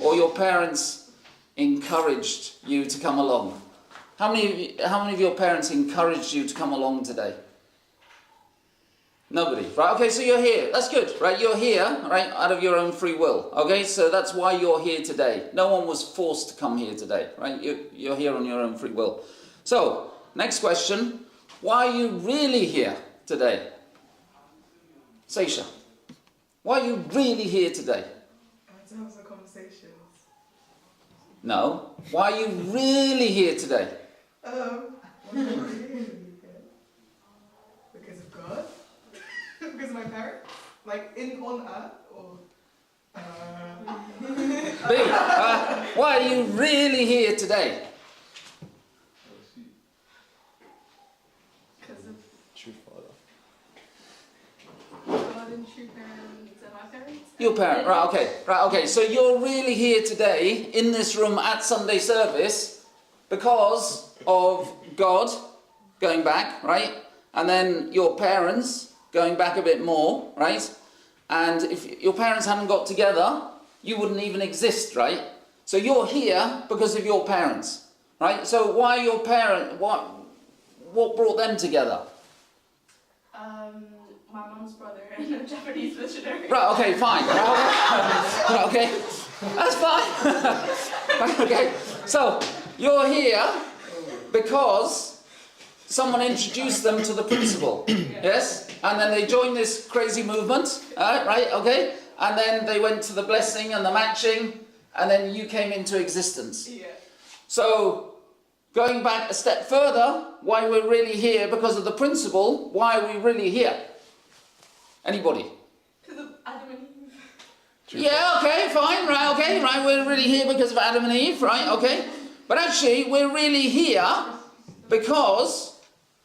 or your parents encouraged you to come along? How many of your parents encouraged you to come along today? Nobody, right? Okay, so you're here. That's good, right? You're here, right, out of your own free will. Okay, so that's why you're here today. No one was forced to come here today, right? You're here on your own free will. So, next question. Why are you really here today? Seisha, why are you really here today? To have some conversations. No. Why are you really here today? Because of God? Because of my parents? Like on earth? Or B. Why are you really here today? Because of True father. God and true parents and my parents? Your parent, right, okay. So you're really here today in this room at Sunday service because of God going back, right? And then your parents going back a bit more, right? And if your parents hadn't got together, you wouldn't even exist, right? So you're here because of your parents, right? So why your parents, what brought them together? My mom's brother and a Japanese missionary. Right, okay, fine. Right, okay, that's fine. Right, okay, so you're here because someone introduced them to the principle, yes? And then they joined this crazy movement, right, okay? And then they went to the blessing and the matching, and then you came into existence. Yeah. So, going back a step further, why we're really here because of the principle, why are we really here? Anybody? Because of Adam and Eve. Yeah, okay, fine, right, okay, right, we're really here because of Adam and Eve, right, okay. But actually, we're really here because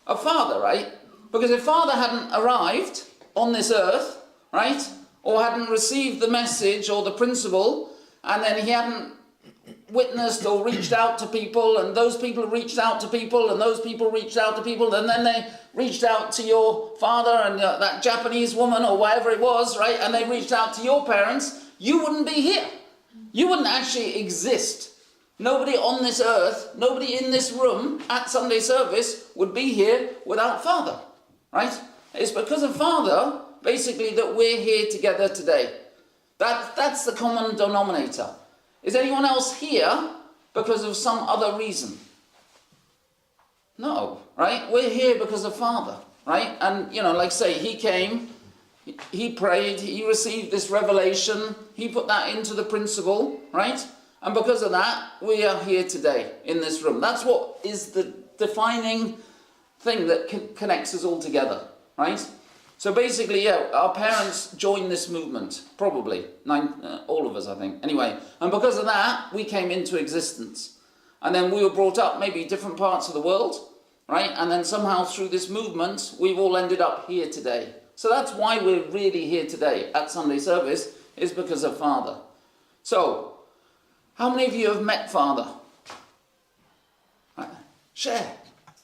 of Father, right? Because if Father hadn't arrived on this earth, right, or hadn't received the message or the principle, and then he hadn't witnessed or reached out to people, and those people reached out to people, and those people reached out to people, and then they reached out to your father and that Japanese woman or whatever it was, right, and they reached out to your parents, you wouldn't be here. You wouldn't actually exist. Nobody on this earth, nobody in this room at Sunday service would be here without Father, right? It's because of Father, basically, that we're here together today. That's the common denominator. Is anyone else here because of some other reason? No, right? We're here because of Father, right? And, like say, he came, he prayed, he received this revelation, he put that into the principle, right? And because of that, we are here today in this room. That's what is the defining thing that connects us all together, right? So basically, yeah, our parents joined this movement, probably, all of us, I think. Anyway, and because of that, we came into existence. And then we were brought up maybe different parts of the world, right? And then somehow through this movement, we've all ended up here today. So that's why we're really here today at Sunday service, is because of Father. So, how many of you have met Father? Right. Share.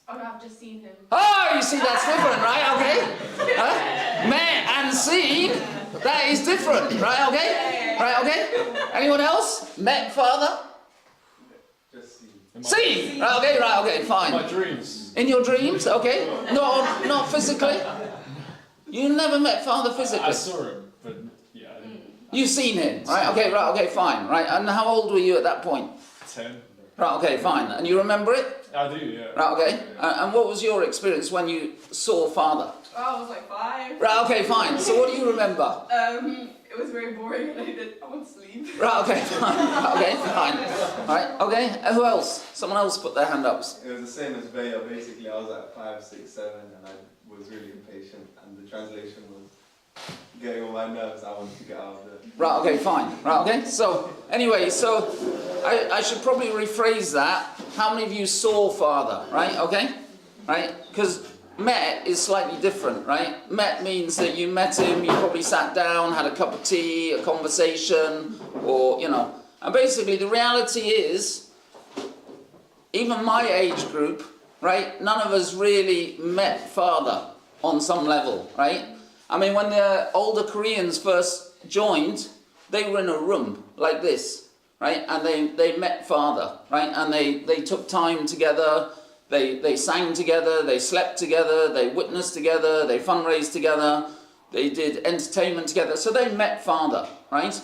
Oh no, I've just seen him. Oh, you see, that's different, right? Okay. Met and seen, that is different, right? Okay. Right? Okay. Anyone else met Father? Just see. Seen. Right? Okay. Fine. My dreams. In your dreams? Okay. Not physically. You never met Father physically. I saw him, but yeah, I didn't. You've seen him, right? Okay. Fine. Right. And how old were you at that point? 10. Right. Okay. Fine. And you remember it? I do, yeah. Right. Okay. And what was your experience when you saw Father? Oh, I was like 5. Right. Okay. Fine. So what do you remember? It was very boring and I want to sleep. Right, okay, fine. Okay, fine. Right, okay. Who else? Someone else put their hand up. It was the same as Bayer. Basically, I was at 5, 6, 7, and I was really impatient, and the translation was getting on my nerves. I wanted to get out of there. Right, okay, fine. Right, okay. So, anyway, I should probably rephrase that. How many of you saw Father? Right, okay? Right? Because met is slightly different, right? Met means that you met him, you probably sat down, had a cup of tea, a conversation, or, And basically, the reality is, even my age group, right, none of us really met Father on some level, right? I mean, when the older Koreans first joined, they were in a room like this, right? And they met Father, right? And they took time together, they sang together, they slept together, they witnessed together, they fundraised together, they did entertainment together. So they met Father, right?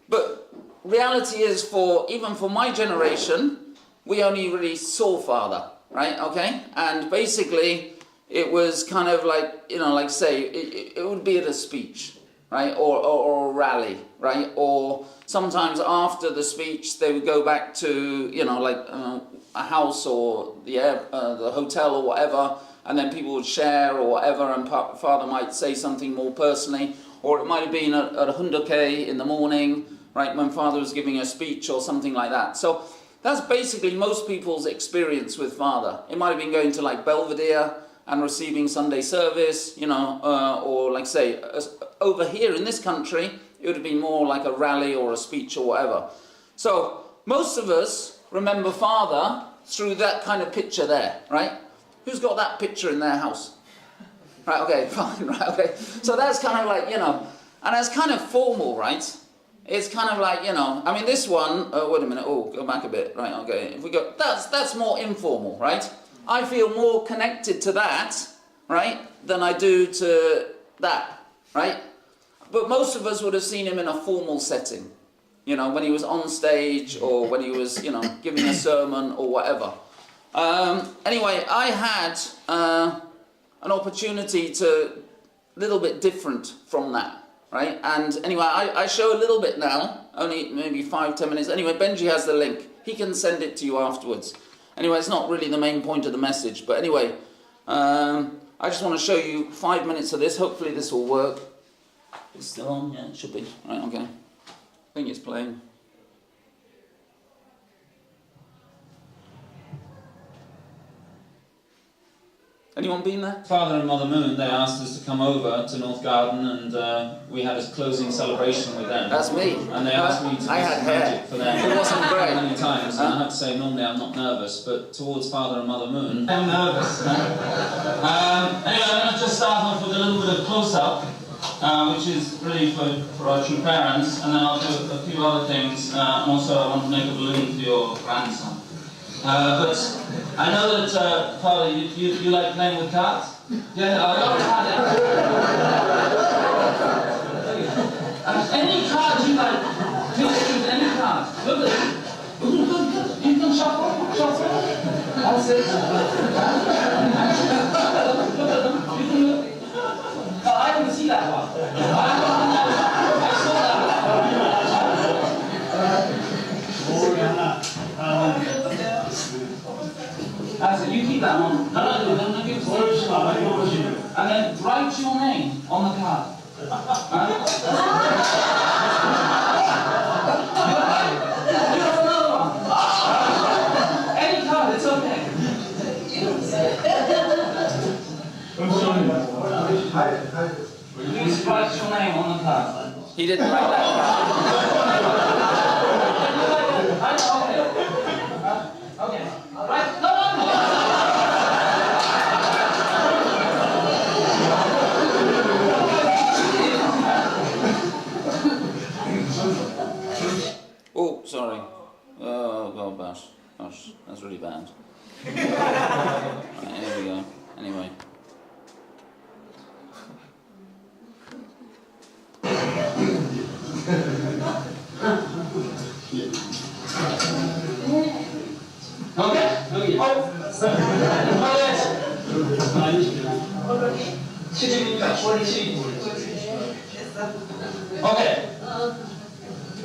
But reality is, even for my generation, we only really saw Father, right? Okay? And basically, it was kind of like, like say, it would be at a speech, right? Or a rally, right? Or sometimes after the speech, they would go back to, a house or the hotel or whatever, and then people would share or whatever, and Father might say something more personally, or it might have been at 100K in the morning, right, when Father was giving a speech or something like that. So that's basically most people's experience with Father. It might have been going to like Belvedere and receiving Sunday service, or like say, over here in this country, it would have been more like a rally or a speech or whatever. So most of us remember Father through that kind of picture there, right? Who's got that picture in their house? Right, okay, fine, right, okay. So that's kind of like, and that's kind of formal, right? It's kind of like, I mean, this one, wait a minute, go back a bit, right, okay. If we go, that's more informal, right? I feel more connected to that, right, than I do to that, right? But most of us would have seen him in a formal setting, when he was on stage or when he was, giving a sermon or whatever. Anyway, I had an opportunity to, a little bit different from that, right? And anyway, I show a little bit now, only maybe 5-10 minutes. Anyway, Benji has the link. He can send it to you afterwards. Anyway, it's not really the main point of the message, but anyway, I just want to show you 5 minutes of this. Hopefully this will work. It's still on? Yeah, it should be. Right, okay. I think it's playing. Anyone been there? Father and Mother Moon, they asked us to come over to North Garden, and we had a closing celebration with them. That's me. And they asked me to do some magic for them. It wasn't great. Many times, and I have to say, normally I'm not nervous, but towards Father and Mother Moon, I'm nervous. Anyway, I'm going to just start off with a little bit of close-up, which is really for our true parents, and then I'll do a few other things, and also I want to make a balloon for your grandson. But I know that, Father, you like playing with cards? Yeah, I love cards. Any card you like, please choose any card. Look at it. Good. You can shuffle. That's it. Look at them. You can look. Oh, I didn't see that one. I saw that one. That's it, you keep that one. No, give it to me. And then write your name on the card. Here's another one. Any card, it's okay. Please write your name on the card. He didn't write that. Okay. Right. No. Oh, sorry. Oh, God, gosh, that's really bad. Right, here we go. Anyway.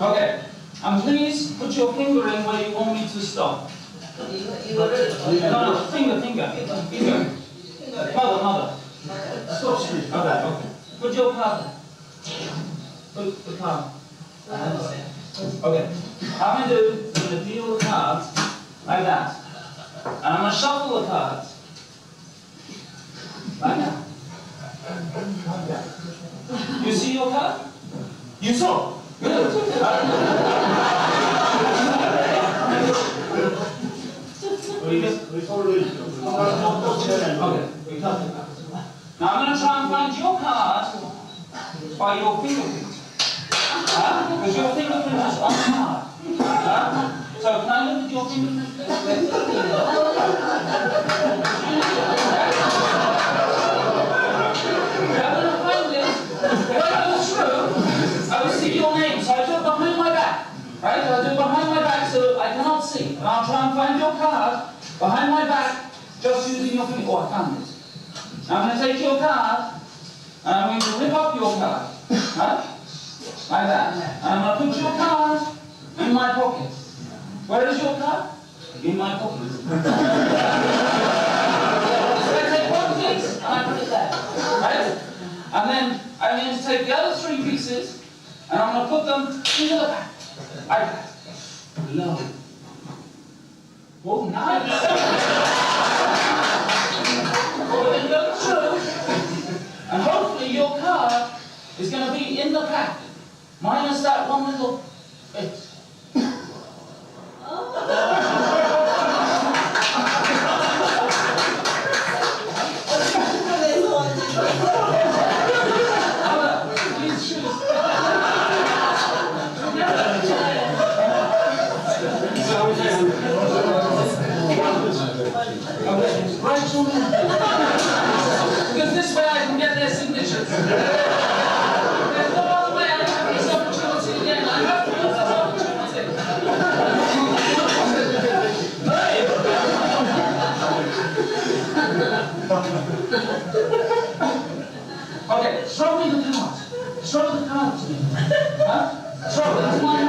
Okay. And please put your finger in where you want me to stop. No, finger. Mother. Stop. Okay. Put your card. Put the card. Okay. I'm going to deal the cards like that. And I'm going to shuffle the cards. Like that. You see your card? You saw? Good. Okay. Now I'm going to try and find your card by your fingerprint. Because your fingerprint is on the card. talking. I will see your name, so I do it behind my back. Right? I do it behind my back so I cannot see. And I'll try and find your card behind my back, just using your finger. Oh, I found it. Now I'm going to take your card, and I'm going to rip up your card. Right? Like that. And I'm going to put your card in my pocket. Where is your card? In my pocket. So I take one piece, and I put it there. Right? And then I'm going to take the other 3 pieces, and I'm going to put them into the back. Like that. Low. Oh, nice. Well, then go through, and hopefully your card is going to be in the pack, minus that one little bit. Please choose. Okay, right on in. Because this way I can get their signatures. There's no other way I have this opportunity again. I have to use this opportunity. Okay, throw me the card. Throw the card to me. Huh? Throw it into my hand.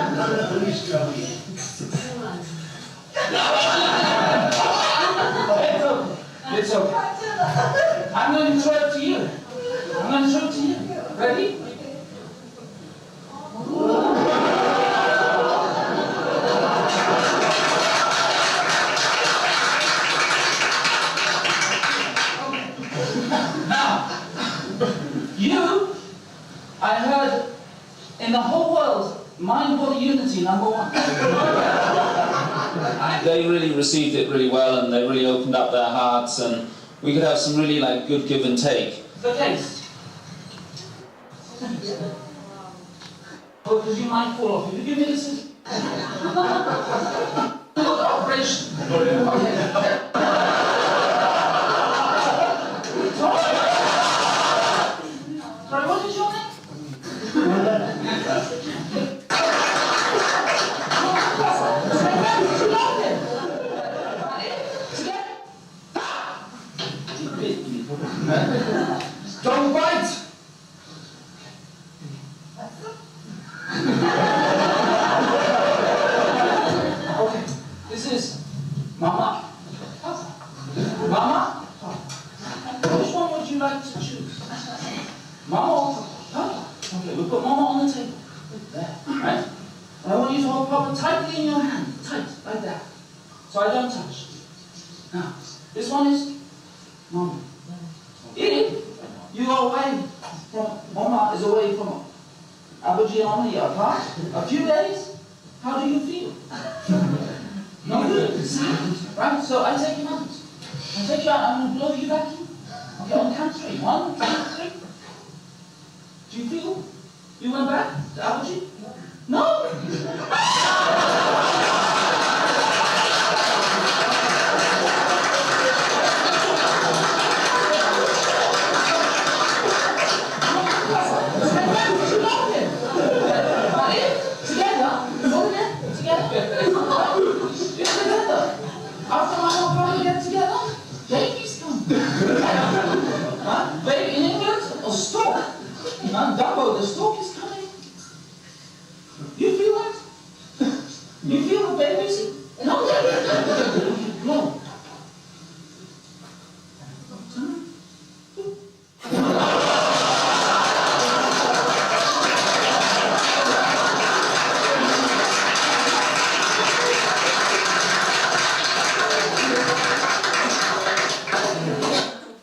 It's okay. I'm going to throw it to you. I'm going to throw it to you. Ready? Now, you, I heard, in the whole world, mind-body unity, #1. They really received it really well, and they really opened up their hearts, and we could have some really like good give and take. The taste. Oh, because you might fall off. If you give me this. Operation. Sorry, what is your name? Don't bite! Okay, this is Mama. Mama? Which one would you like to choose? Mama or Papa? Okay, we'll put Mama on the table. There, right? And I want you to hold Papa tightly in your hand. Tight, like that. So I don't touch. Now, this one is Mama. If you are away from, Mama is away from Abuji Omni apart, a few days, how do you feel? No good, sad, right? So I take you out. I take you out, I'm going to blow you back in. Okay, on count 3. 1, 2, 3. Do you feel you went back to Abuji? No? After my whole family get together, babies come. Huh? Baby in England, a stork. Dumbo, the stork is coming. You feel that? You feel the babies? No. No.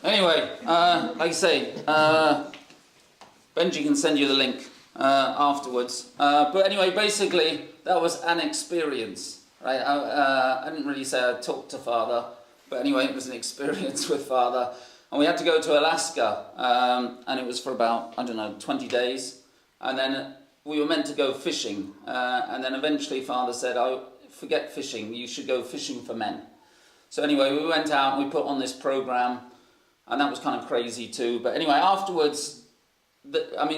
Anyway, like I say, Benji can send you the link afterwards. But anyway, basically, that was an experience, right? I didn't really say I talked to Father, but anyway, it was an experience with Father. And we had to go to Alaska, and it was for about, 20 days. And then we were meant to go fishing. And then eventually Father said, forget fishing, you should go fishing for men. So anyway, we went out and we put on this program, and that was kind of crazy too. But anyway, afterwards,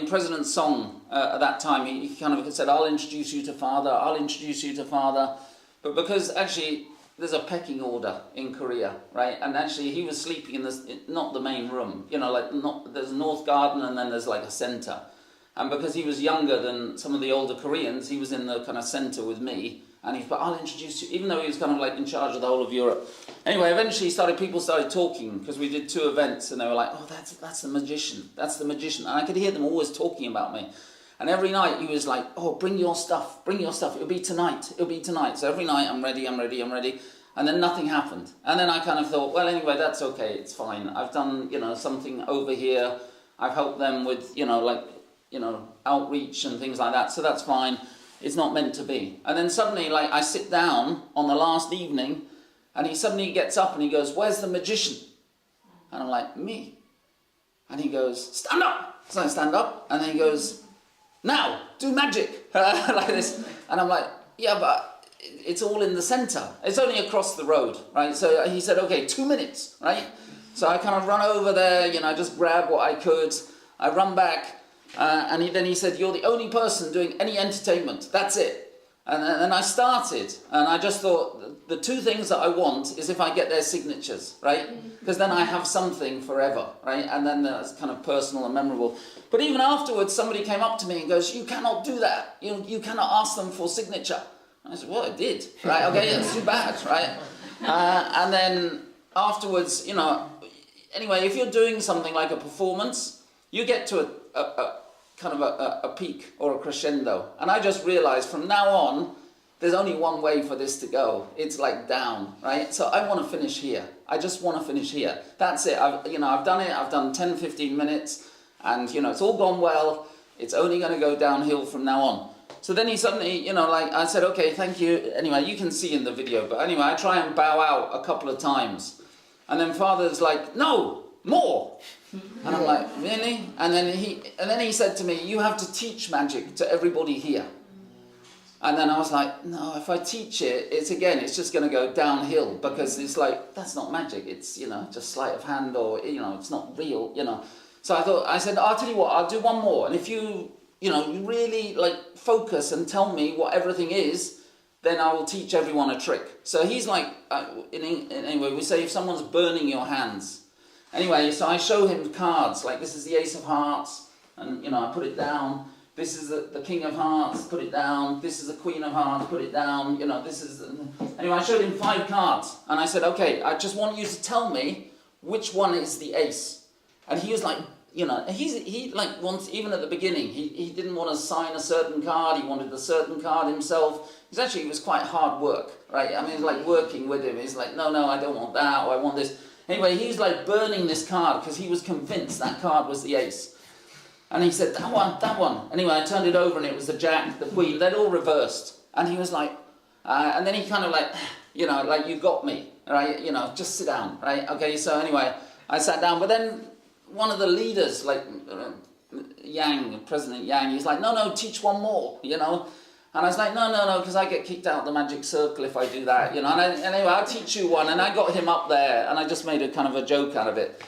President Song at that time, he kind of said, I'll introduce you to Father, I'll introduce you to Father. But because actually there's a pecking order in Korea, right? And actually he was sleeping in this, not the main room, you know, like there's a north garden and then there's like a centre. And because he was younger than some of the older Koreans, he was in the kind of centre with me. And he's like, I'll introduce you, even though he was kind of like in charge of the whole of Europe. Anyway, eventually people started talking, because we did 2 events, and they were like, oh, that's the magician, that's the magician. And I could hear them always talking about me. And every night he was like, oh, bring your stuff, it'll be tonight. So every night, I'm ready. And then nothing happened. And then I kind of thought, well, anyway, that's okay, it's fine. I've done, something over here. I've helped them with, outreach and things like that, so that's fine. It's not meant to be. And then suddenly, I sit down on the last evening, and he suddenly gets up and he goes, where's the magician? And I'm like, me. And he goes, stand up. So I stand up, and then he goes, now, do magic. Like this. And I'm like, yeah, but it's all in the centre. It's only across the road, right? So he said, okay, 2 minutes, right? So I kind of run over there, just grab what I could. I run back. And then he said, you're the only person doing any entertainment. That's it. And then I started, and I just thought, the 2 things that I want is if I get their signatures, right? Because then I have something forever, right? And then that's kind of personal and memorable. But even afterwards, somebody came up to me and goes, you cannot do that. You cannot ask them for signature. And I said, well, I did, right? Okay, that's too bad, right? And then afterwards, anyway, if you're doing something like a performance, you get to a peak or a crescendo. And I just realized from now on, there's only one way for this to go. It's like down, right? So I want to finish here. I just want to finish here. That's it. I've done it. I've done 10, 15 minutes, and it's all gone well. It's only going to go downhill from now on. So then he suddenly, I said, okay, thank you. Anyway, you can see in the video, but anyway, I try and bow out a couple of times. And then Father's like, no, more. And I'm like, really? And then he said to me, you have to teach magic to everybody here. And then I was like, no, if I teach it, it's just going to go downhill, because it's like, that's not magic. It's, just sleight of hand, or, it's not real, So I said, I'll tell you what, I'll do one more. And if you really focus and tell me what everything is, then I will teach everyone a trick. So he's like, anyway, we say if someone's burning your hands. Anyway, so I show him cards, like this is the Ace of Hearts, and I put it down. This is the King of Hearts, put it down. This is the Queen of Hearts, put it down. This is... Anyway, I showed him 5 cards, and I said, okay, I just want you to tell me which one is the ace. And he was like, he wants, even at the beginning, he didn't want to sign a certain card, he wanted a certain card himself. It was quite hard work, right? I mean, it's like working with him. He's like, no, I don't want that, or I want this. Anyway, he was like burning this card, because he was convinced that card was the ace. And he said, that one. Anyway, I turned it over, and it was the Jack, the Queen. They'd all reversed. And he was like, and then he kind of like, you got me, right? Just sit down, right? Okay, so anyway, I sat down. But then one of the leaders, President Yang, he's like, no, teach one more, And I was like, no, because I get kicked out of the magic circle if I do that, And anyway, I'll teach you one. And I got him up there, and I just made a kind of a joke out of it.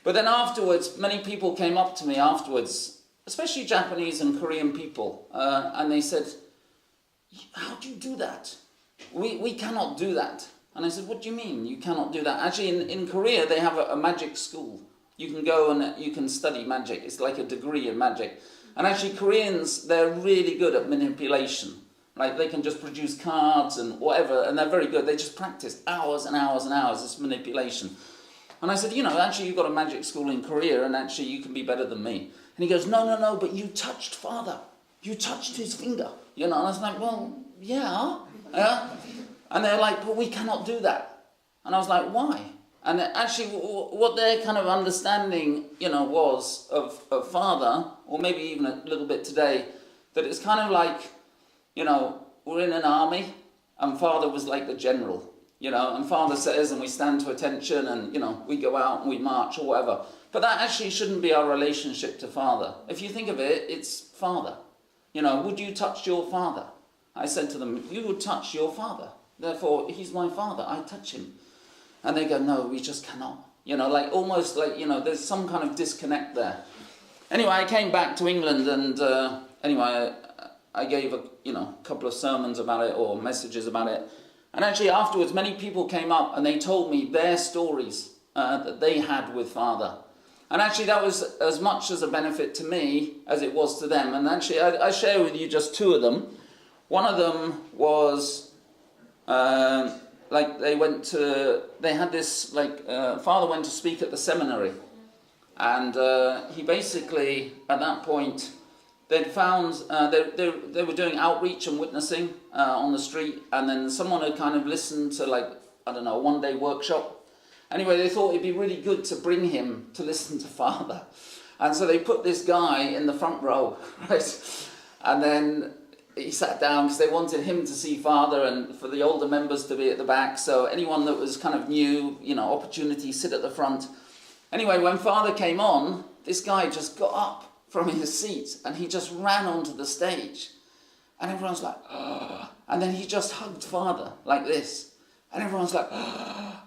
But then afterwards, many people came up to me afterwards, especially Japanese and Korean people, and they said, how do you do that? We cannot do that. And I said, what do you mean you cannot do that? Actually, in Korea, they have a magic school. You can go and you can study magic. It's like a degree in magic. And actually, Koreans, they're really good at manipulation. Right? They can just produce cards and whatever, and they're very good. They just practice hours and hours and hours this manipulation. And I said, actually, you've got a magic school in Korea, and actually, you can be better than me. And he goes, no, but you touched Father. You touched his finger. And I was like, well, yeah. And they're like, but we cannot do that. And I was like, why? And actually, what their kind of understanding, was of Father, or maybe even a little bit today, that it's kind of like, we're in an army, and Father was like the general. And Father says, and we stand to attention, and, we go out and we march or whatever. But that actually shouldn't be our relationship to Father. If you think of it, it's Father. Would you touch your Father? I said to them, you would touch your father. Therefore, he's my father. I touch him. And they go, no, we just cannot. Like almost like, there's some kind of disconnect there. Anyway, I came back to England and anyway, I gave a couple of sermons about it or messages about it. And actually afterwards, many people came up and they told me their stories that they had with Father. And actually that was as much as a benefit to me as it was to them. And actually I share with you just two of them. One of them was they had this, Father went to speak at the seminary. And he basically, at that point, they'd found, they were doing outreach and witnessing on the street, and then someone had kind of listened to a one-day workshop. Anyway, they thought it'd be really good to bring him to listen to Father. And so they put this guy in the front row, right? And then he sat down because they wanted him to see Father and for the older members to be at the back. So anyone that was kind of new, opportunity, sit at the front. Anyway, when Father came on, this guy just got up from his seat and he just ran onto the stage. And everyone's like, oh. And then he just hugged Father like this. And everyone's like, oh.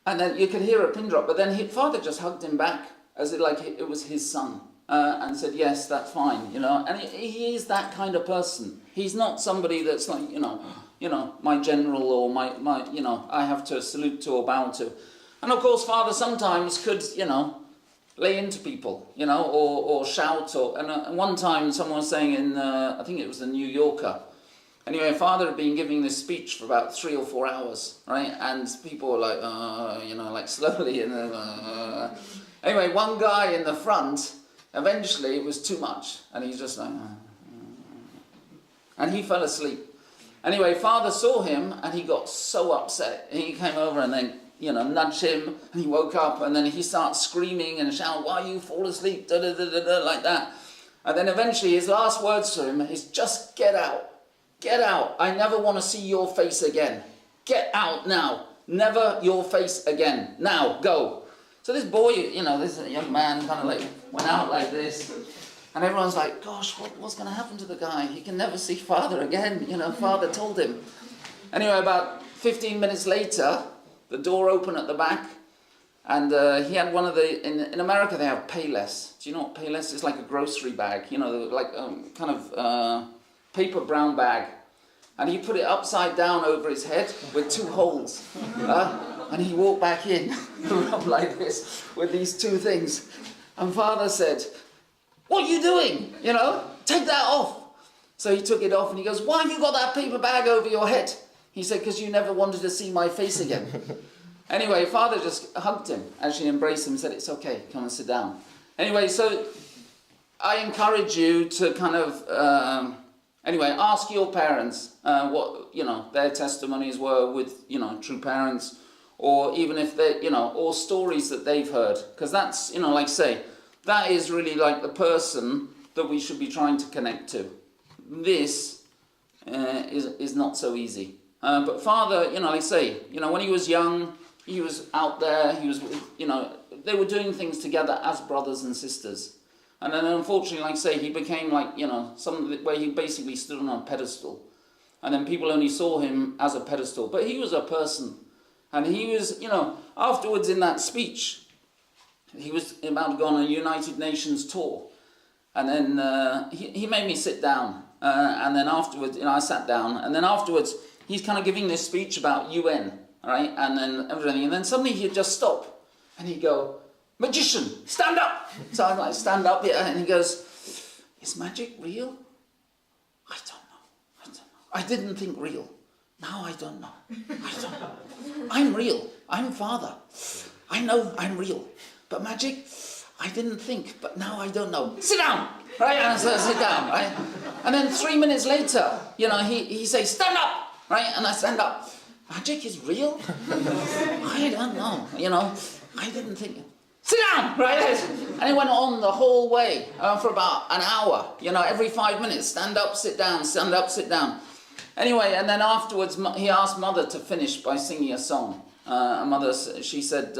And then you could hear a pin drop, but then Father just hugged him back as it was his son. And said, yes, that's fine, And he is that kind of person. He's not somebody that's like, my general or my I have to salute to or bow to. And of course, Father sometimes could, lay into people, or shout. And one time someone was saying in, I think it was the New Yorker, anyway, Father had been giving this speech for about 3 or 4 hours, right? And people were like, slowly. And anyway, one guy in the front, eventually it was too much. And he's just like, and he fell asleep. Anyway, Father saw him and he got so upset. He came over and then, nudged him, and he woke up, and then he starts screaming and shouting, why you fall asleep, da da da da da, like that. And then eventually his last words to him is, just get out. Get out. I never want to see your face again. Get out now. Never your face again. Now, go. So this boy, this young man kind of went out like this. And everyone's like, gosh, what's going to happen to the guy? He can never see Father again. Father told him. Anyway, about 15 minutes later, the door opened at the back. And he had one of in America they have Payless. Do you know what Payless is? It's like a grocery bag, kind of paper brown bag. And he put it upside down over his head with 2 holes. And he walked back in like this with these 2 things. And Father said, what are you doing? Take that off. So he took it off and he goes, why have you got that paper bag over your head? He said, because you never wanted to see my face again. Anyway, Father just hugged him, actually embraced him and said, it's okay, come and sit down. Anyway, so I encourage you to kind of, ask your parents what, their testimonies were with, true parents, or even if they, or stories that they've heard. Because that's, that is really like the person that we should be trying to connect to. This is not so easy. But Father, when he was young, he was out there, he was, they were doing things together as brothers and sisters. And then unfortunately, he became where he basically stood on a pedestal. And then people only saw him as a pedestal. But he was a person. And he was, afterwards in that speech, he was about to go on a United Nations tour. And then he made me sit down. And then afterwards, I sat down. And then afterwards, he's kind of giving this speech about UN, right? And then everything. And then suddenly he'd just stop. And he'd go, magician, stand up. So I stand up, and he goes, is magic real? I don't know. I didn't think real. Now I don't know. I'm real. I'm Father. I know I'm real. But magic, I didn't think, but now I don't know. Sit down, right? And so I sit down, right? And then 3 minutes later, he says, stand up, right? And I stand up. Magic is real? I don't know, I didn't think. Sit down, right? And it went on the whole way for about an hour. Every 5 minutes, stand up, sit down, stand up, sit down. Anyway, and then afterwards, he asked Mother to finish by singing a song. Mother, she said,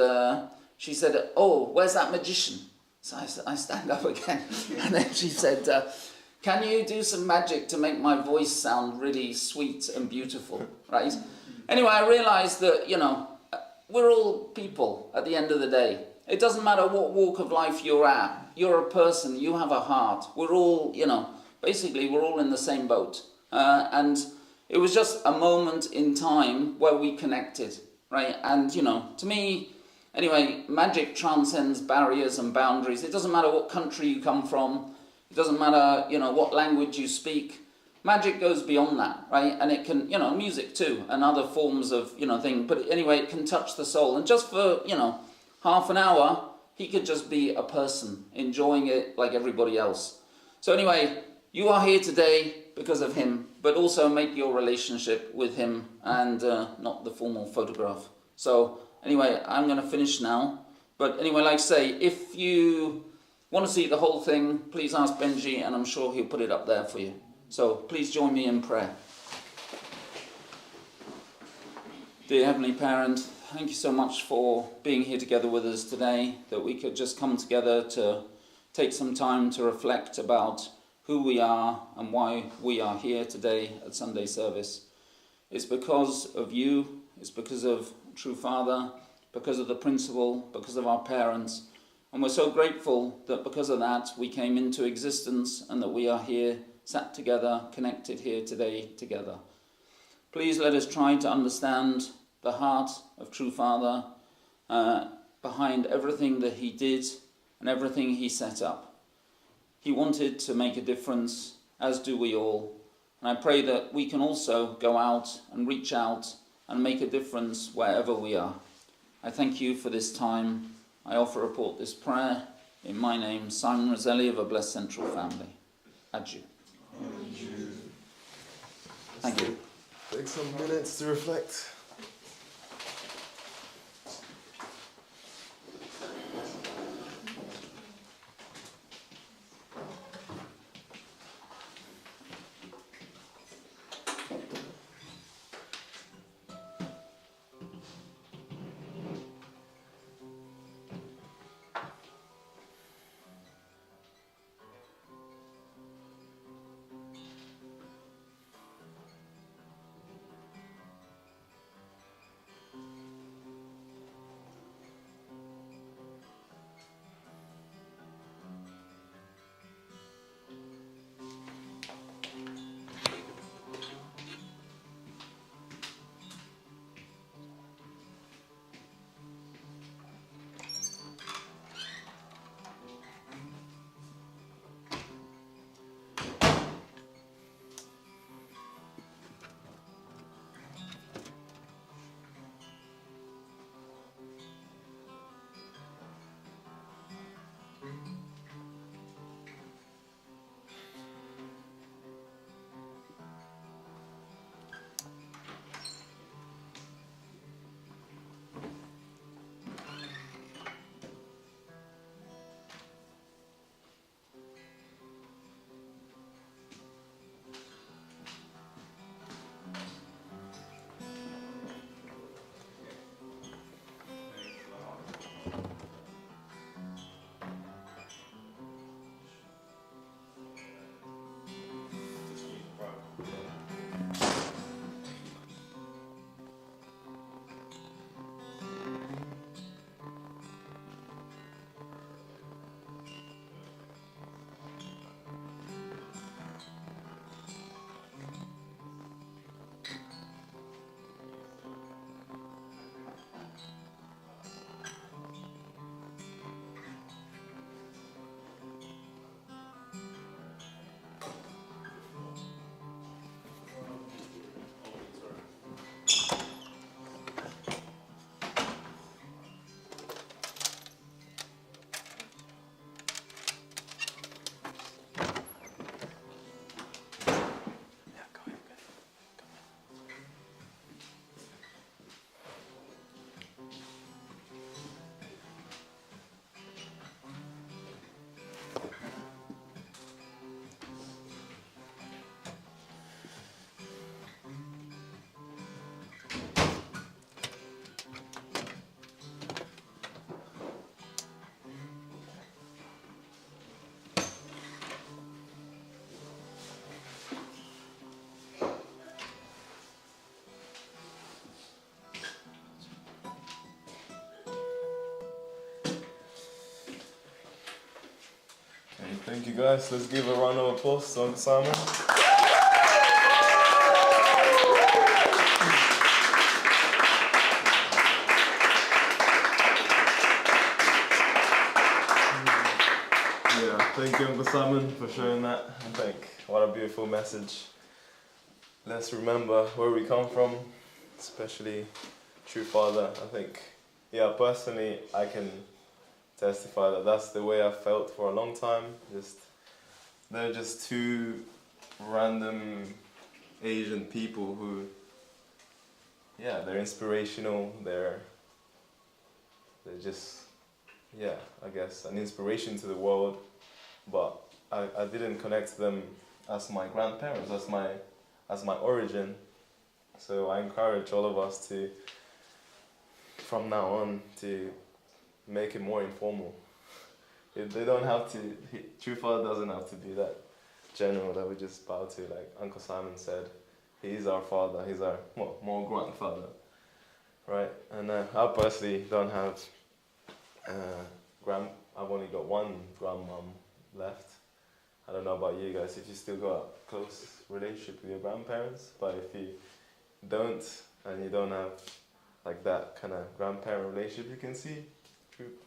oh, where's that magician? So I stand up again. And then she said, can you do some magic to make my voice sound really sweet and beautiful, right? Anyway, I realised that, you know, we're all people at the end of the day. It doesn't matter what walk of life you're at. You're a person, you have a heart. We're all, you know, basically we're all in the same boat. And it was just a moment in time where we connected, right? And, you know, to me, anyway, magic transcends barriers and boundaries. It doesn't matter what country you come from. It doesn't matter, you know, what language you speak. Magic goes beyond that, right? And it can, you know, music too, and other forms of, you know, thing. But anyway, it can touch the soul. And just for, you know, half an hour, he could just be a person, enjoying it like everybody else. So anyway, you are here today because of him, but also make your relationship with him and not the formal photograph. So anyway, I'm going to finish now. But anyway, like I say, if you want to see the whole thing, please ask Benji, and I'm sure he'll put it up there for you. So please join me in prayer. Dear Heavenly Parent, thank you so much for being here together with us today, that we could just come together to take some time to reflect about who we are and why we are here today at Sunday service. It's because of you, it's because of True Father, because of the principle, because of our parents, and we're so grateful that because of that we came into existence and that we are here, sat together, connected here today together. Please let us try to understand the heart of True Father behind everything that he did and everything he set up. He wanted to make a difference, as do we all. And I pray that we can also go out and reach out and make a difference wherever we are. I thank you for this time. I offer report this prayer in my name, Simon Roselli of a Blessed Central Family. Adieu. Thank you. Take some minutes to reflect. Thank you guys. Let's give a round of applause to Uncle Simon. Yeah, thank you Uncle Simon for sharing that. I think what a beautiful message. Let's remember where we come from, especially true father. I think, yeah, personally I can testify that that's the way I felt for a long time. They're just two random Asian people who, yeah, they're inspirational. They're just, yeah, I guess an inspiration to the world. But I didn't connect them as my grandparents, as my origin. So I encourage all of us to, from now on, to make it more informal. They don't have to, true father doesn't have to be that general that we just bow to, like Uncle Simon said. He's our father, he's our, well, more grandfather, right? And I personally don't have, I've only got one grandmom left. I don't know about you guys, if you still got a close relationship with your grandparents, but if you don't, and you don't have like that kind of grandparent relationship, you can see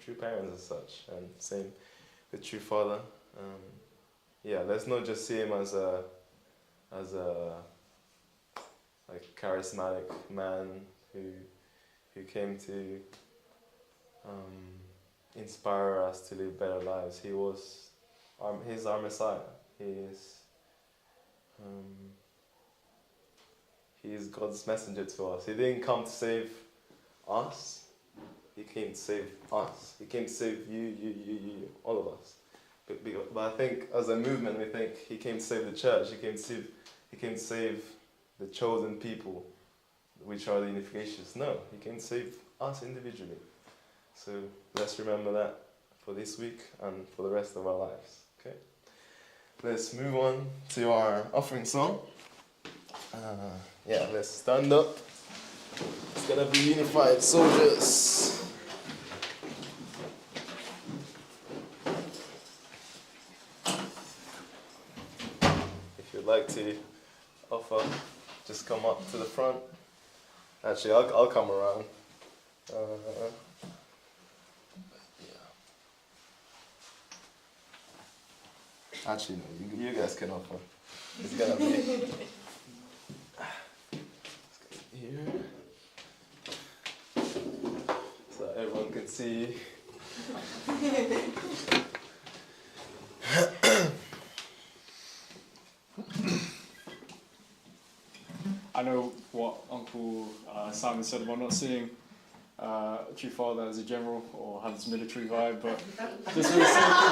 true parents as such, and same with true father. Yeah, let's not just see him as a like charismatic man who came to inspire us to live better lives. He's our Messiah. He is God's messenger to us. He didn't come to save us. He came to save us. He came to save you, all of us. But I think as a movement, we think he came to save the church. He came to save the chosen people, which are the unifications. No, he came to save us individually. So let's remember that for this week and for the rest of our lives. Okay. Let's move on to our offering song. Yeah, let's stand up. It's gonna be Unified Soldiers. If you'd like to offer, just come up to the front. Actually, I'll come around. Actually, no, you guys can offer. It's gonna be here, so everyone can see. I know what Uncle Simon said about not seeing true father as a general or have this military vibe, but just really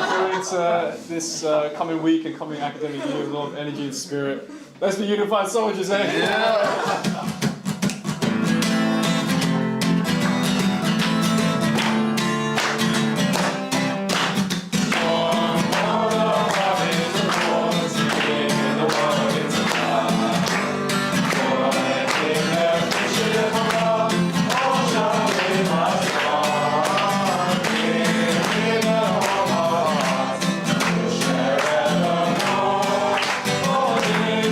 going into this coming week and coming academic year with a lot of energy and spirit. Let's be unified soldiers, eh? Yeah.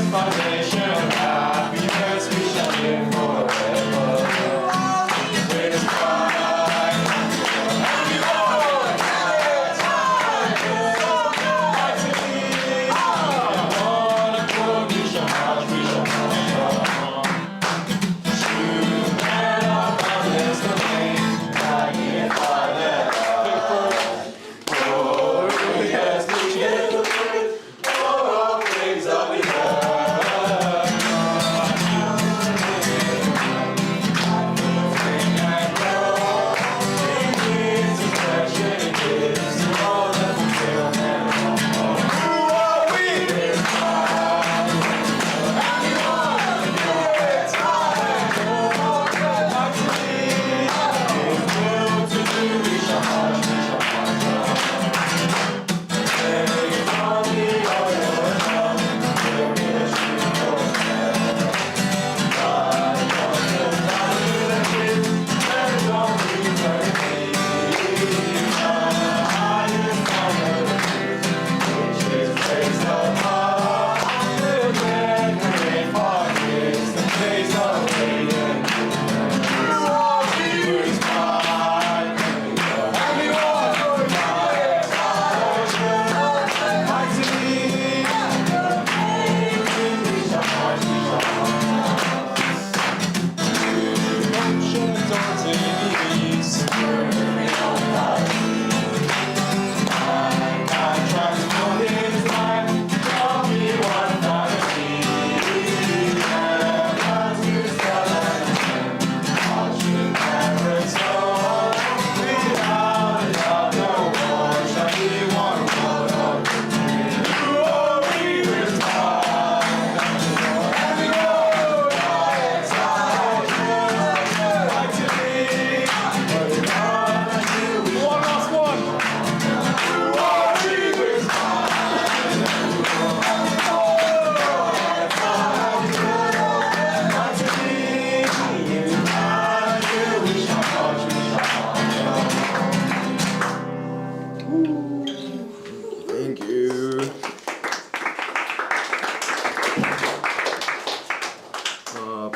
Foundation, happiness we shall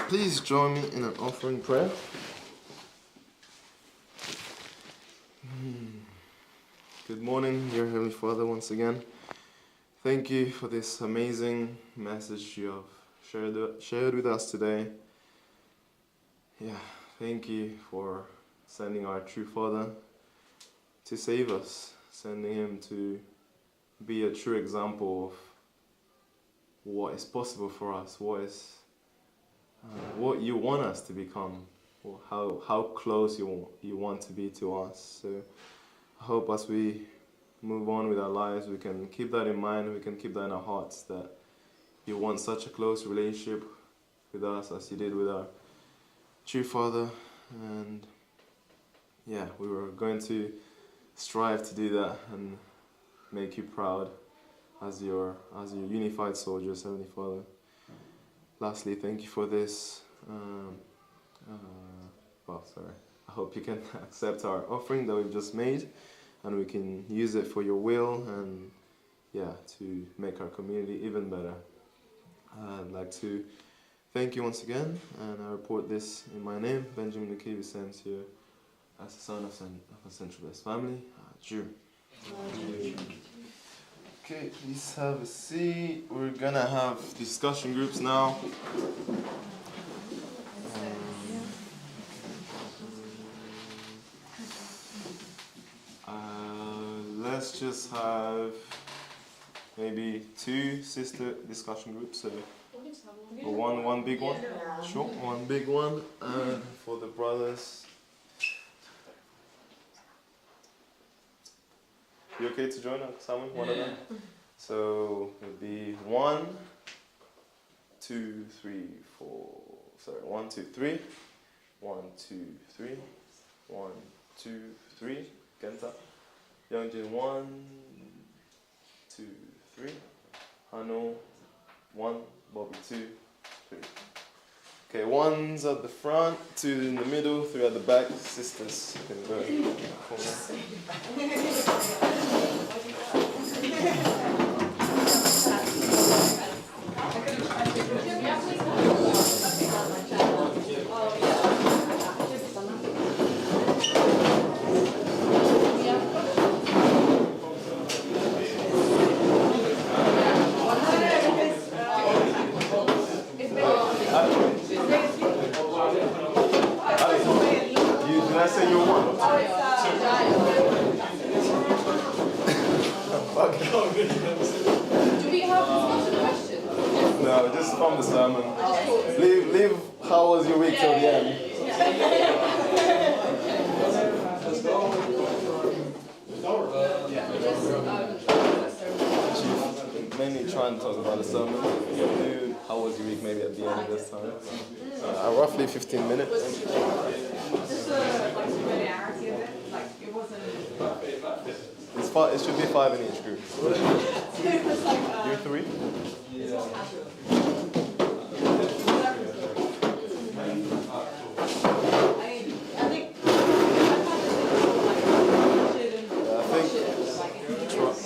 Please join me in an offering prayer. Good morning, dear Heavenly Father, once again. Thank you for this amazing message you have shared with us today. Yeah, thank you for sending our true Father to save us, sending him to be a true example of what is possible for us, what you want us to become, or how close you want to be to us. So I hope as we move on with our lives, we can keep that in mind, we can keep that in our hearts, that you want such a close relationship with us as you did with our true Father. And yeah, we were going to strive to do that and make you proud as your unified soldiers, Heavenly Father. Lastly, thank you for this. I hope you can accept our offering that we've just made, and we can use it for your will and to make our community even better. I'd like to thank you once again, and I report this in my name, Benjamin Nukibi, sent here as the son of a Central West family, Jew. Okay, please have a seat. We're gonna have discussion groups now. Let's just have maybe 2 sister discussion groups. So one big one. Sure, one big one. For the brothers. You okay to join us, Simon? One of them? So it'll be 1, 2, 3, 4. Sorry, 1, 2, 3. 1, 2, 3. 1, 2, 3. Kenta. Youngjin 1, 2, 3. Hano 1. Bobby 2, 3. Okay, 1's at the front, 2 in the middle, 3 at the back. Sisters can go in the corner. Did I say you're 1? Do we have questions? No, just from the sermon. Leave how was your week till the end. Mainly try and talk about the sermon. Do how was your week maybe at the end of this time. Roughly 15 minutes. Just like familiarity of it, like it wasn't. It should be 5 in each group. It was like. You're 3?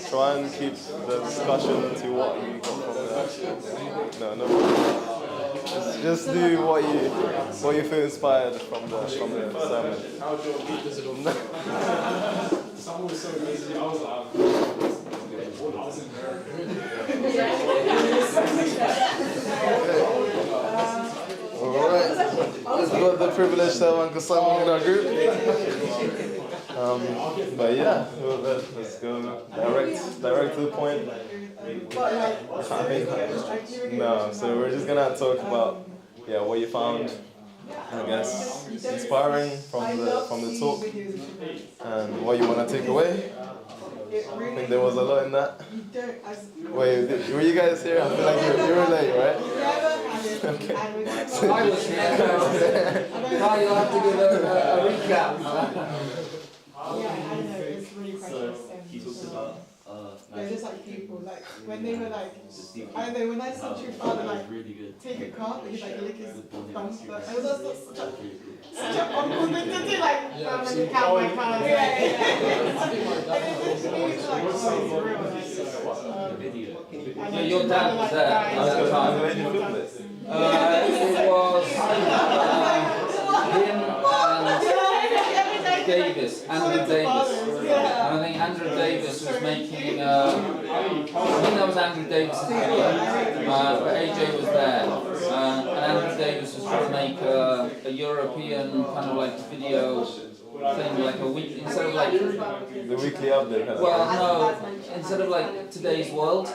Try and keep the discussion to what you got from the. No. Just do what you feel inspired from the sermon. How's your week? Does it all? Someone was so busy. I was like, Alright. We've got the privilege to have Uncle Simon in our group. But yeah, let's go direct to the point. No, so we're just gonna talk about what you found, I guess, inspiring from the talk and what you want to take away. I think there was a lot in that. Wait, were you guys here? I feel like you were late, right? Okay. Now you'll have to give a recap. Yeah, I know, it's really precious. He talks about they're just like people, like when they were like, I don't know, when I saw True Father like really good. take a card, he's like lick his thumbs, but it was also such a uncle thing to do, like let me count my cards. And it just means like Your dad was there. How did you feel this? It was Andrew Davis. And I think Andrew Davis was making, I think that was Andrew Davis' video, but AJ was there. And Andrew Davis was trying to make a European kind of like video thing, like a week, instead of like The weekly update. well, no, instead of like Today's World,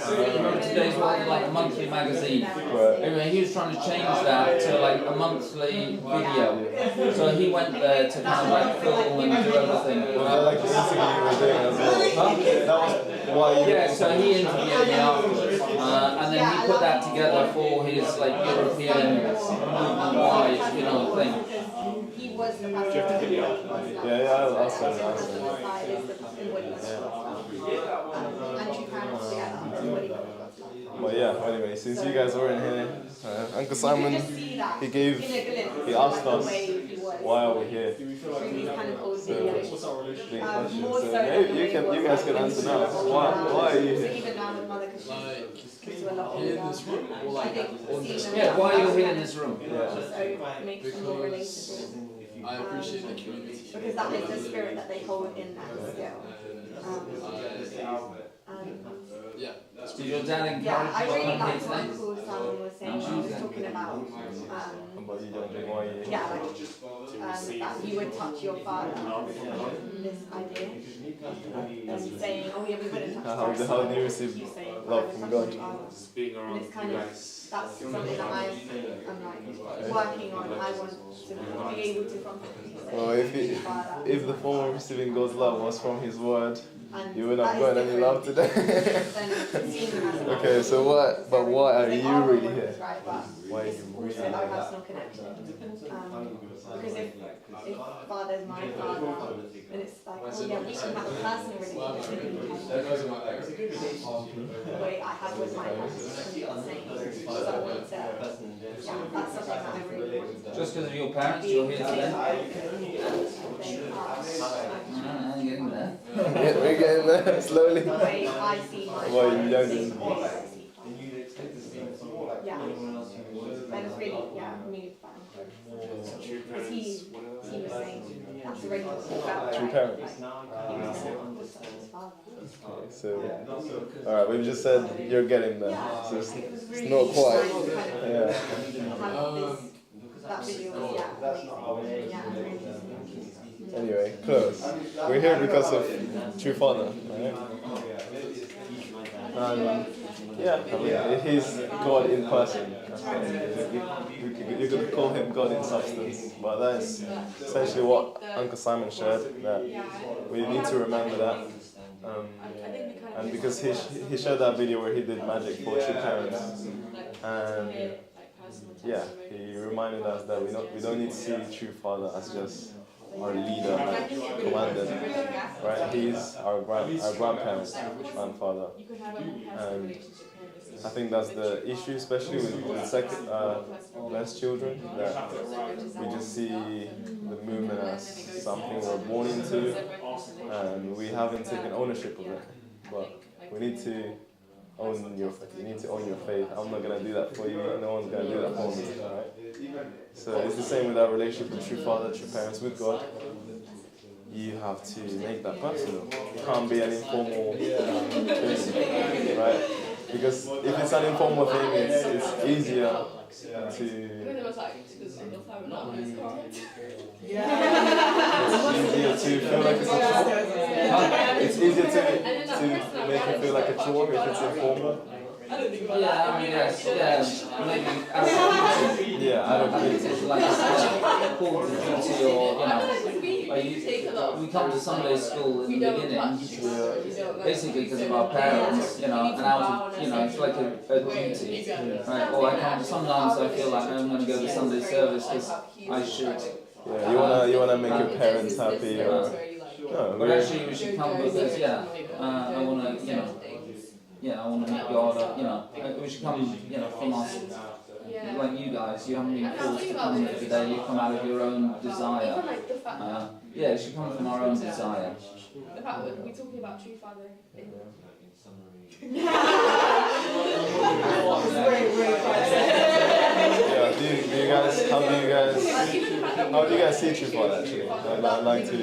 remember Today's World is like a monthly magazine. Right. Anyway, he was trying to change that to like a monthly video. So he went there to kind of like film and do everything. Was that like the interview you were doing as well? Huh? That was why you... Yeah, so he interviewed me afterwards, and then he put that together for his like European movement-wide, you know, thing. He was the pastor. Yeah, I'll send it. And two parents together. But yeah, anyway, since you guys weren't here, Uncle Simon, he asked us, why are we here? So, big question. So you guys can answer now. Why are you here? Even now with mother, because she's a lot older. In this room or like Yeah, why are you here in this room? So make them more relatable. I appreciate the community. Because that is the spirit that they hold in them still. Yeah. Did your dad encourage Yeah, I you to really come here liked what today? Uncle Simon was saying. He was talking about But you don't know why you're here. yeah, that you would touch your father. This idea. And saying, oh yeah, we wouldn't touch How do you receive love from God? And it's kind of, that's something that I'm like working on. I want to be able to from Well, if the form of receiving God's love was from His Word, you wouldn't have gotten any love today. Okay, so why are you really here? Why are you really also our here? personal connection. Because if father's my father, then it's like, oh yeah, we can have a personal relationship. The way I have with my husband, the same. So I want to, yeah, that's something that I really want to. Just because of your parents, you're here today? They are. I'm getting there. Yeah, we're getting there slowly. The way I see my Why are you father, young? yeah. I was really, moved by him. Because he was saying, that's the radio he felt True right. parents. Like, he was so understood his father. Okay, so, alright, we've just said you're getting there. Yeah, So it was it's really not quite. nice to kind of Yeah. have this, that video was, Anyway, close. We're here because of True Father, right? And yeah, I mean, He's God in person. You could call Him God in substance, but that's essentially what Uncle Simon shared, that we need to remember that. And because he shared that video where he did magic for true parents, and yeah, he reminded us that we don't need to see True Father as just our leader, commander, right? He's our grandparent, grandfather, and I think that's the issue, especially with second less children, that we just see the movement as something we're born into, and we haven't taken ownership of it. But we need to own your faith. I'm not gonna do that for you. No one's gonna do that for me, right? So it's the same with our relationship with true father, true parents, with God. You have to make that personal. It can't be an informal thing, right? Because if it's an informal thing, it's easier to. It's easier to feel like it's a chore. It's easier to make it feel like a chore if it's informal. Yeah, I mean, yes, maybe Yeah, I don't think it's like called to duty, or we come to Sunday school in the beginning, basically because of our parents, and out of, it's like a duty, right? Or I come, sometimes I feel like I'm going to go to Sunday service because I should. Yeah, you wanna make your parents happy, or no, but actually we should come because I wanna, I want to meet God, we should come, from us, like you guys, you haven't been forced to come here today, you come out of your own desire. It should come from our own desire. The fact that we're talking about true father in yeah, do you guys how do you guys see true father actually? I'd like to.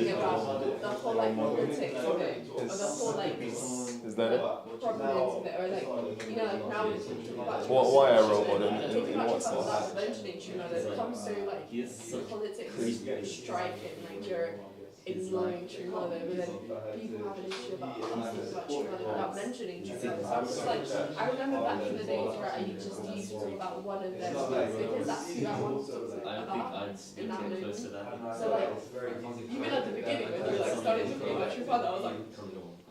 The whole like politics of it, or the whole like Is that it? prominence of it, or like like now we're talking about Why a role model? talking In about what true father sense? without mentioning true mother becomes so like the politics strike it, like you're ignoring true mother, but then people have an issue about asking about true mother without mentioning true mother. So I'm just like, I remember back in the days where I just used to talk about one of them because that's who I wanted to talk about in that movie. So like, even at the beginning when you like started talking about true father, I was like,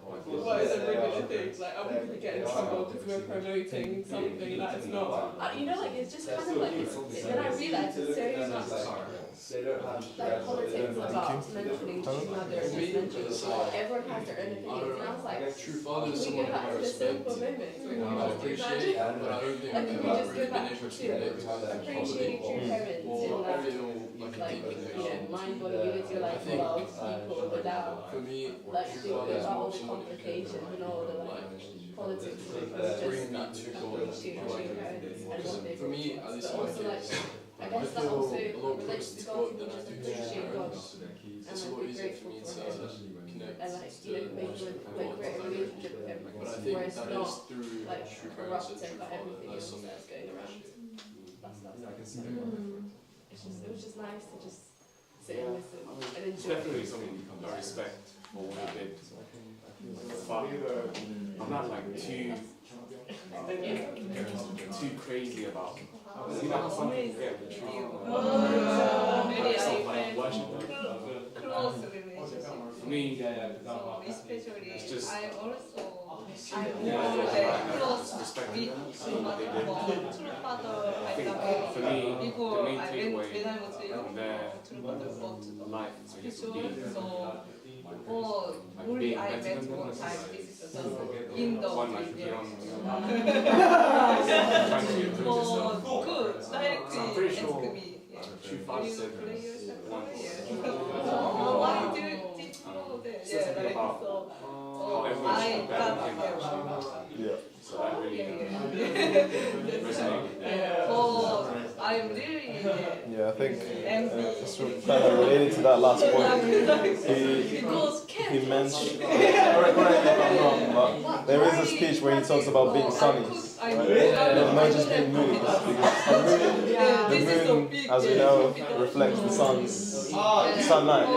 what is a regular thing? Like, are we going to get in trouble because we're promoting something that is not? Like, it's just kind of like, then I realised it's so much like politics about mentioning true mother and just mentioning everyone has their own opinions. And I was like, True father is can we someone go back I to the respect. simple moments where we I just do appreciate, that? but I don't think Like, I've can we just ever go back been able to to relate to that. appreciating true parents in that, Like, mind-blowing unity, like, love people without for me, like true thinking father is about all more the someone who can complications and all the like politics of it, it's bring me just to God. appreciating true parents and what they've For me, at least but in my also like, case, I I guess that feel also a lot relates closer to to God, God than people I just do to appreciate God parents. and It's a like lot be easier for grateful me for to him connect and like, to make worship a with like God great that way. relationship with him, But I where think it's that is not through like true parents and corrupted true by father. everything That's else something that's going around. It was just nice to just sit and listen and It's enjoy. definitely something I respect for what he did. But I'm not like too crazy about it. You know how some people get with true stuff like worship. Close relationship. For me, So especially, it's just I'm yeah, more close close respect with for what they did. true father. I think I for me, before the main I takeaway when I was young, from their true father got to life is I guess would be so really I met one time this is just in the one like beyond yeah. trying to improve yourself. For good, directly I'm pretty ask sure me. Yeah. True Father said Play yourself. once. Why do you know that? Said something about how everyone I should got better him. Yeah. So that really resonated. Oh, I'm really Yeah, I think envy. kind of related to that last point. Because He mentioned, correct me if I'm wrong, but there is a speech where he talks about being sunnies. Not just being moonies, because the moon, as we know, reflects the sun's sunlight,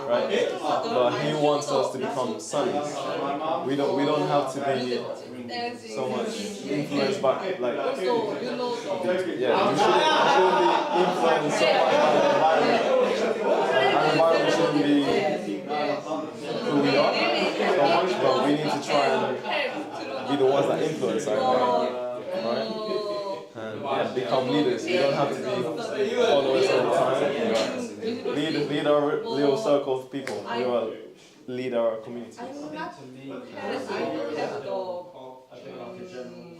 right? But he wants us to become sunnies. We don't have to be so much influenced by like Also, you know, yeah, we shouldn't be influenced so much by the environment. Our environment shouldn't be who we are so much, but we need to try and be the ones that influence our environment, right? And yeah, become leaders. We don't have to be followers all the time. But lead our little circle of people. We will lead our community.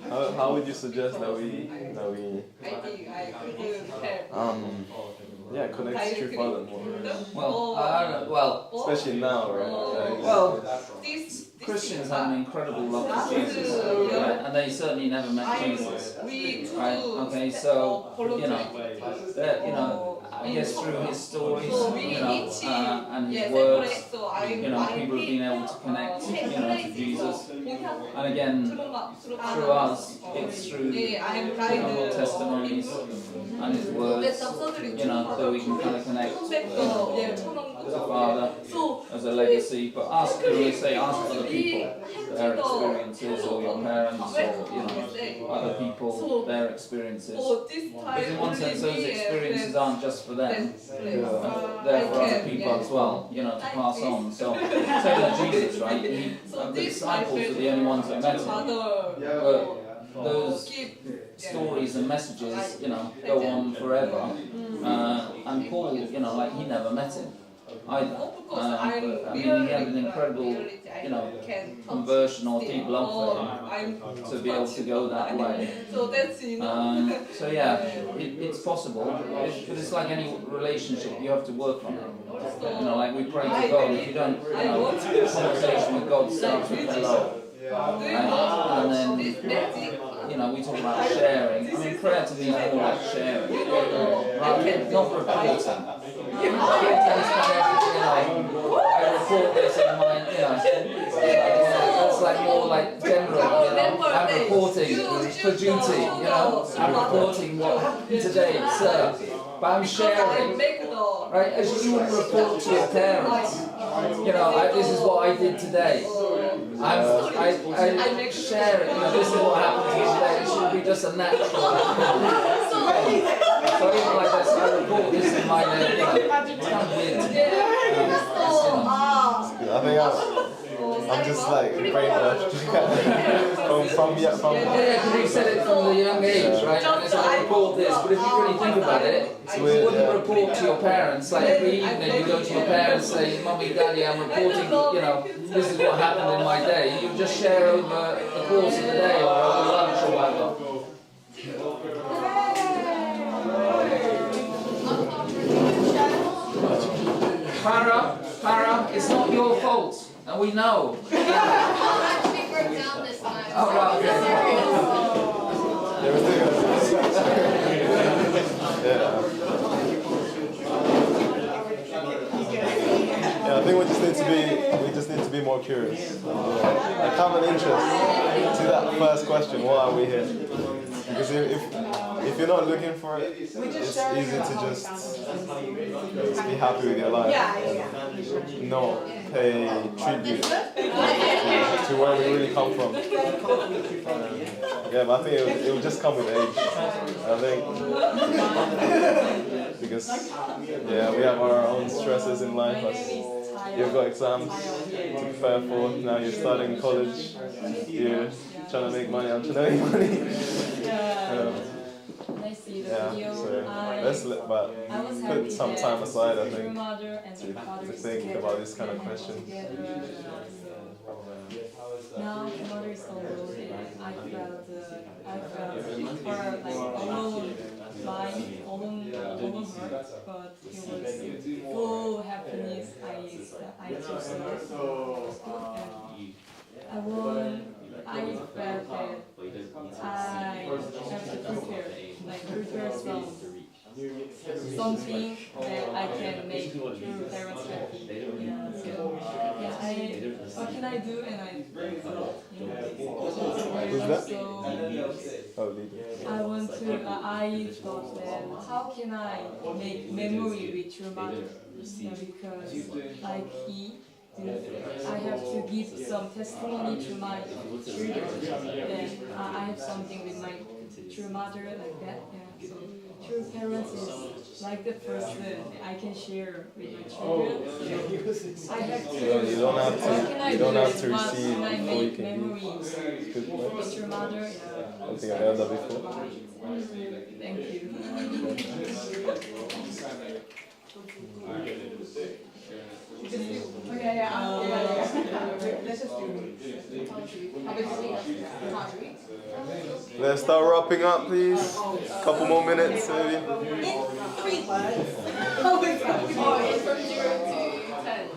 How would you suggest that we connect to true father more? Well, Especially now, right? well, Christians have an incredible love for Jesus, right? And they certainly never met Jesus, right? Okay, so I guess through his stories, and his words, people have been able to connect, to Jesus. And again, through us, it's through the testimonies and his words, that we can kind of connect with the Father as a legacy. But ask other people their experiences, or your parents, or other people their experiences. Because in one sense, those experiences aren't just for them; they're for other people as well, to pass on. So, same with Jesus, right? The disciples are the only ones that met him, but those stories and messages, go on forever. And Paul, he never met him either. But he had an incredible, conversion or deep love for him to be able to go that way. So yeah, it's possible. But it's like any relationship, you have to work on it. Like we pray to God. If you don't, conversation with God starts with hello. And then, we talk about sharing. I mean, prayer to me is more like sharing. Rather not reporting. I report this in my, that's like more like general, I'm reporting for duty, I'm reporting what happened today, sir. But I'm sharing, right, as you would report to your parents, this is what I did today. I share it, this is what happened to me today, it should be just a natural. So even like this, I report this in my name, it's kind of weird. I think I'm just like brainwashed from because you said it from the young age, right? And it's like, I report this, but if you really think about it, you wouldn't report to your parents. Like every evening you go to your parents, say, Mummy, Daddy, I'm reporting, this is what happened in my day. You just share over the course of the day or over lunch or whatever. Farah, it's not your fault. And we know. actually broke down this time. Oh, right, I think we just need to be more curious. Like have an interest to that first question, why are we here? Because if you're not looking for it, it's easy to just be happy with your life. Not pay tribute to where we really come from. But I think it will just come with age. I think because we have our own stresses in life. You've got exams to prepare for. Now you're starting college. You're trying to make money. I'm trying to make money. So put some time aside, I think, to think about this kind of questions. Now my mother is old and I felt for like alone my own heart, but it was full happiness. I chose I felt that I have to prepare something that I can make true parents happy. What can I do? And I Who's that? I thought that how can I make memory with your mother? Because like I have to give some testimony to my children. Then I have something with my true mother like that. So true parents is like the person I can share with my children. I have to. You don't have to receive before you can give. With your mother. I don't think I heard that before. Thank you. Let's start wrapping up, please. Couple more minutes, maybe. In 3 words. It's from 0 to 10.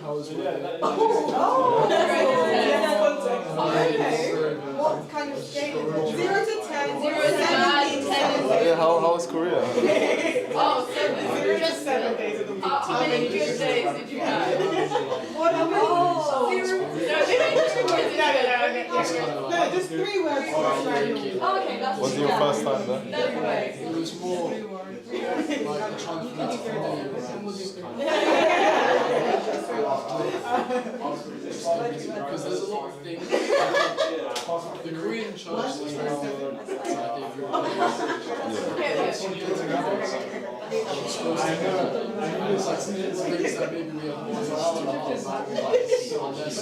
What kind of scale? 0 to 10. 0 to 10. How was Korea? 7. Just 7 days of the week. How many good days did you have? What about No, just 3 words. okay, that's Was it your first time there? No way. It was more like trying to find because there's a lot of things. The Korean church is very different to I think it's like things that maybe we have more unless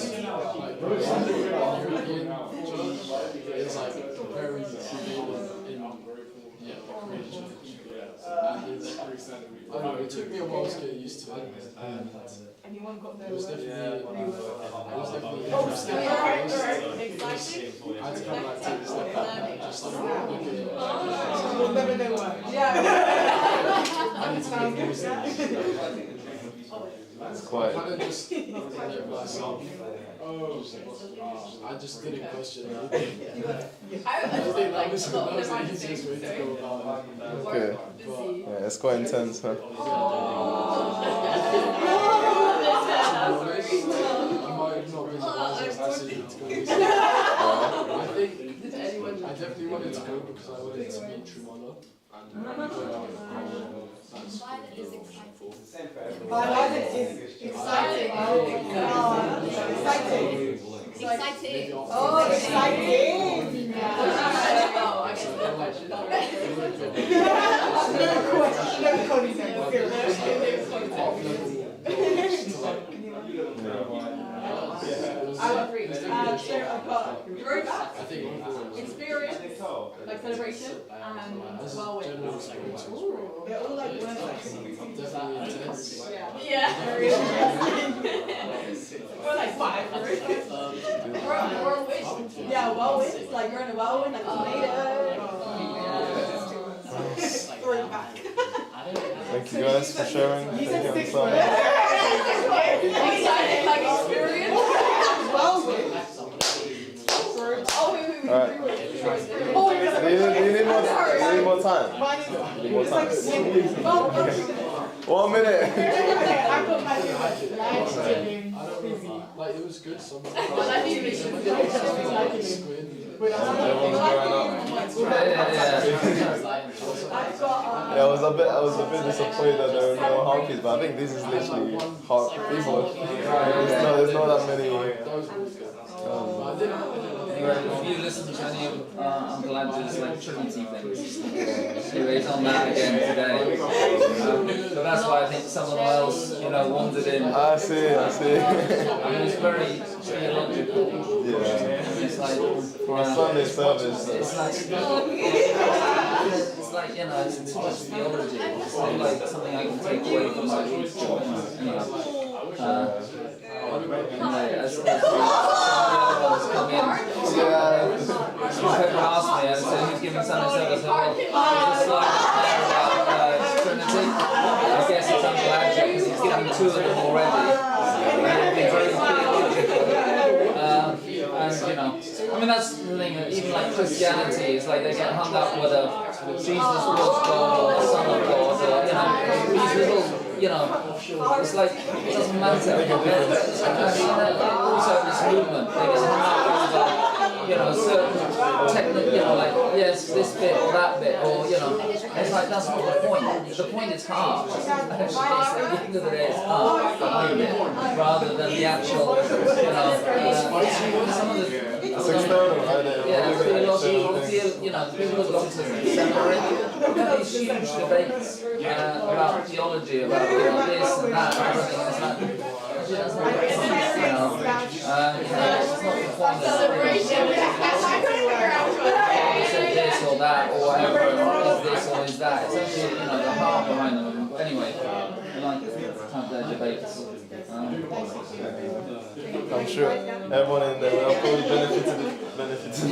like European church is like very prevalent in the Korean church. And it's, I don't know, it took me a while to get used to it, and it was definitely interesting. I had to kind of like take a step back and just like look at it. We'll never know why. I need to get used to it. It's quite. I kind of just let myself. I just didn't question anything. I just think like that was the easiest way to go about it. Okay. Yeah, it's quite intense, huh? I might have not been the wisest decision to go this way. I think I definitely wanted to go because I wanted to meet Trumana. And that's what I'm pushing for. Violet is exciting. exciting. Oh, exciting. I've got throwback, experience, like celebration, and well win. They're all like words like Definitely intense. Yeah. We're like 5. Whirlwind. Yeah, whirlwind. Like you're in a whirlwind, like a tornado. Throwback. Thank you guys for sharing. Thank you, Sam. Exciting, like experience. whirlwind. Alright. Do you need more time? You need more time? 1 minute. I put my Like it was good sometimes. Everyone's going up. Yeah, I was a bit disappointed that there were no harpies, but I think this is literally harp people. There's not that many. If you listen to any of Uncle Andrew's like Trinity things, he raised on that again today. But that's why I think someone else, wandered in. I see. I mean, it's very theological. Yeah. It's like For a Sunday service. it's like it's too much theology. It's not like something I can take away from my anyway. Anyway, as the other ones come in, Pepper asked me, and said who's giving Sunday service. I said, well, there's a slide there about Trinity. I guess it's Uncle Andrew because he's given 2 of them already. And they've been very theological. And I mean that's the thing. Even like Christianity, it's like they get hung up whether Jesus was God or the Son of God, or these little. It's like, it doesn't matter. And also this movement, they get hung up over, certain technical, like, yes, this bit or that bit, or, it's like, that's not the point. The point is heart. Actually, at the end of the day, it's heart behind it, rather than the actual, some of the, It's external, right? people have gone to seminary, these huge debates about theology, about this and that, and everything. It's like, it's not the point. Celebration. Say this or that or whatever, or is this or is that. It's actually, the heart behind them. Anyway, I like to have their debates. I'm sure everyone in there will probably benefited.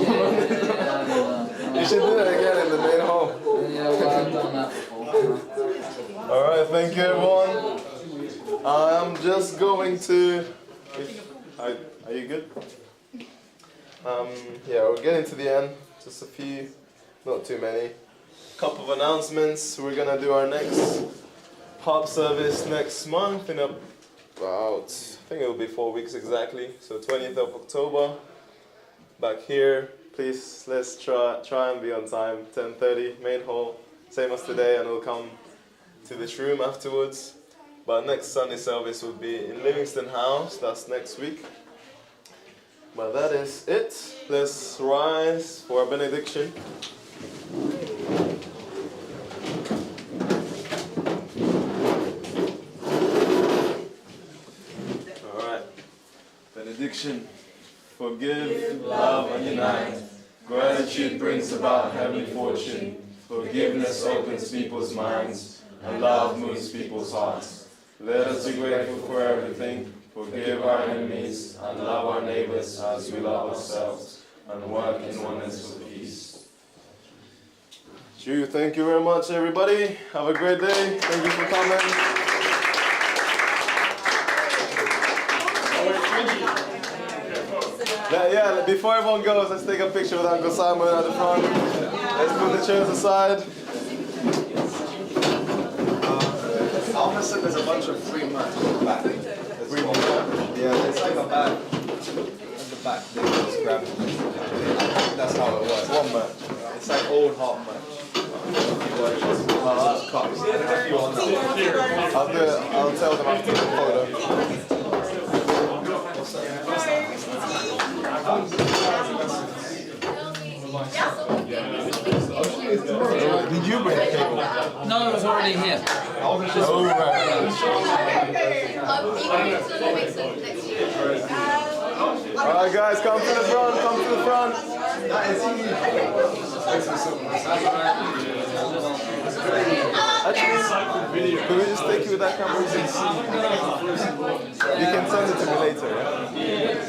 You should do that again in the main hall. Yeah, well, I've done that before. Alright, thank you everyone. I'm just going to... Are you good? Yeah, we're getting to the end. Just a few, not too many. Couple of announcements. We're gonna do our next HARP service next month in about, I think it will be 4 weeks exactly. So 20th of October. Back here. Please, let's try and be on time. 10:30, main hall. Same as today, and we'll come to this room afterwards. But next Sunday service will be in Livingston House. That's next week. But that is it. Let's rise for our benediction. Alright. Benediction. Forgive, love, and unite. Gratitude brings about heavenly fortune. Forgiveness opens people's minds, and love moves people's hearts. Let us be grateful for everything, forgive our enemies, and love our neighbors as we love ourselves, and work in oneness for peace. Thank you very much, everybody. Have a great day. Thank you for coming. Yeah, before everyone goes, let's take a picture with Uncle Simon at the front. Let's move the chairs aside. Opposite, there's a bunch of free merch at the back. Yeah, it's like a bag at the back. They just grab it. I think that's how it works. One merch. It's like old HARP merch. That's cups. I don't know if you want that. I'll do it. I'll tell them after the photo. Did you bring a cable? No, it was already here. Oh, right. Alright guys, come to the front, come to the front. Actually, could we just take you with that camera? You can send it to me later, yeah?